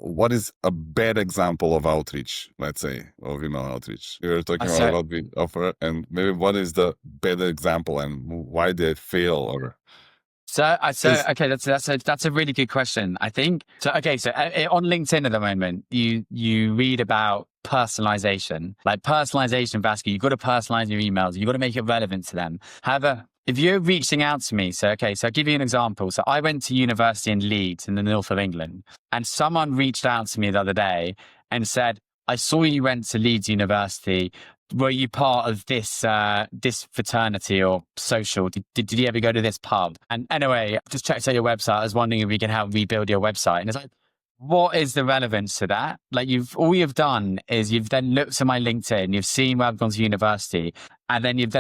what is a bad example of outreach, let's say, of email outreach? You're talking about So, what we offer, and maybe what is the bad example and why they fail, or is okay, that's a really good question. I think so. Okay, so on LinkedIn at the moment, you read about personalization, like personalization. Vasco, you've got to personalize your emails. You've got to make it relevant to them. However, if you're reaching out to me, so I'll give you an example. So I went to university in Leeds in the north of England, and someone reached out to me the other day and said, "I saw you went to Leeds University. Were you part of this fraternity or social? Did you ever go to this pub?" And anyway, I just checked out your website. I was wondering if we can help rebuild your website. And it's like, what is the relevance to that? Like all you've done is you've then looked at my LinkedIn, you've seen where I've gone to university, and then you've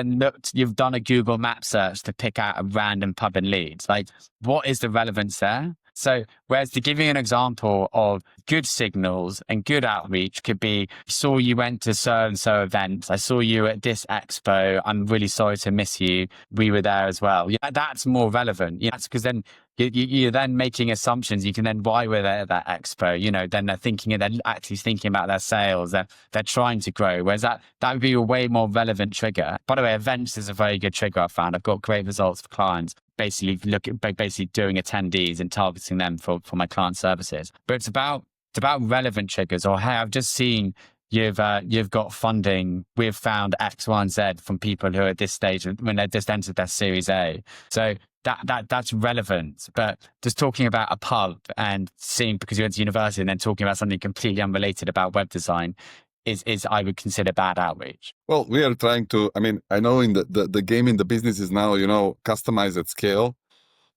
done a Google map search to pick out a random pub in Leeds. Like, what is the relevance there? So, whereas to give you an example of good signals and good outreach could be, I saw you went to so and so events. I saw you at this expo. I'm really sorry to miss you. We were there as well. Yeah, that's more relevant. Yeah, that's because then you're then making assumptions. You can then, why were they at that expo? Then they're actually thinking about their sales. They're trying to grow. Whereas that would be a way more relevant trigger. By the way, events is a very good trigger I've found. I've got great results for clients. Basically doing attendees and targeting them for my client services. But it's about relevant triggers, or hey, I've just seen you've got funding. We've found X, Y, and Z from people who are at this stage when they just entered their Series A. So that's relevant. But just talking about a pub and seeing because you went to university and then talking about something completely unrelated about web design is I would consider bad outreach. well, we are trying to. I mean, I know in the game in the business is now, customized at scale.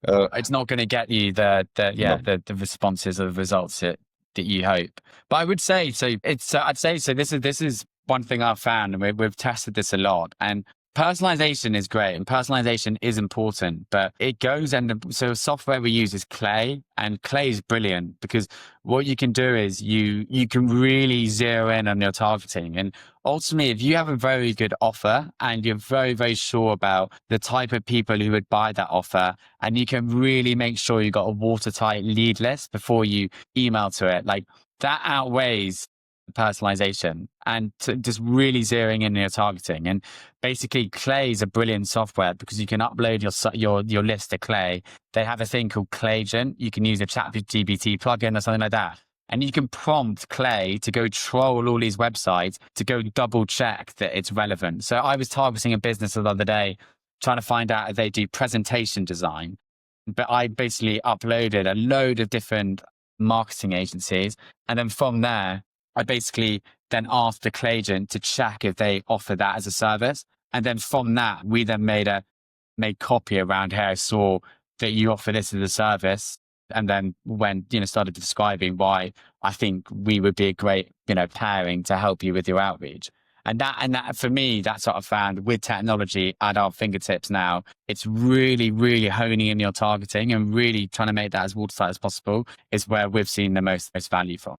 It's not going to get you the No. responses or the results that you hope. But I would say so. I'd say so. This is one thing I've found, and we've tested this a lot. And personalization is great, and personalization is important. But it goes so software we use is Clay, and Clay is brilliant because what you can do is you can really zero in on your targeting. And ultimately, if you have a very good offer and you're very, very sure about the type of people who would buy that offer, and you can really make sure you got a watertight lead list before you email to it, like that outweighs personalization and just really zeroing in on your targeting. And basically, Clay is a brilliant software because you can upload your list to Clay. They have a thing called Clayagent. You can use a ChatGPT plugin or something like that. And you can prompt Clay to go troll all these websites to go double check that it's relevant. So I was targeting a business the other day, trying to find out if they do presentation design. But I basically uploaded a load of different marketing agencies. And then from there, I basically then asked the Clayagent to check if they offer that as a service. And then from that, we then made copy around here. I saw that you offer this as a service. And then started describing why I think we would be a great, pairing to help you with your outreach. And that for me, that's what I found with technology at our fingertips now. It's really, really honing in your targeting and really trying to make that as watertight as possible is where we've seen the most value from.